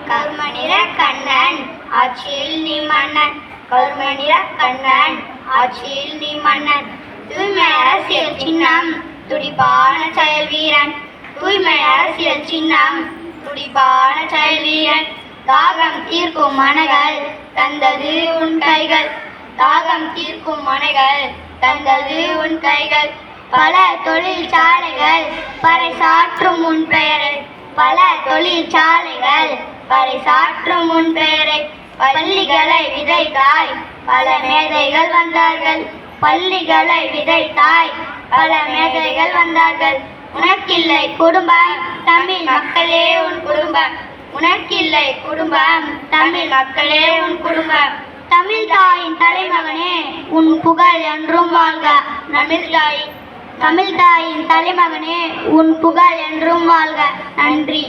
கருமநிற கண்ணன் ஆட்சியில் நீ மன்னன், கருமநிற கண்ணன் ஆட்சியில் நீ மன்னன். தூய்மை அரசியல் சின்னம் துடிப்பான செயல் வீரன், தூய்மை அரசியல் சின்னம் துடிப்பான செயல் வீரன். தாகம் தீர்க்கும் மனைகள் தந்தது உன் கைகள், தாகம் தீர்க்கும் மனைகள் தந்தது உன் கைகள். பல தொழிற்சாலைகள் பறைசாற்றும் உன் பெயரை, பல தொழிற்சாலைகள் பறைசாற்றும் உன் பெயரை. பள்ளிகளை விதைத்தாய் பல மேதைகள் வந்தார்கள், பள்ளிகளை விதைத்தாய் பல மேதைகள் வந்தார்கள். உனக்கில்லை குடும்பம் தமிழ் மக்களே உன் குடும்பம், உனக்கில்லை குடும்பம் தமிழ் மக்களே உன் குடும்பம். தமிழ் தாயின் தலைமகனே உன் புகழ் என்றும் வாழ்க, தமிழ் தாயின் தலைமகனே உன் புகழ் என்றும் வாழ்க. நன்றி.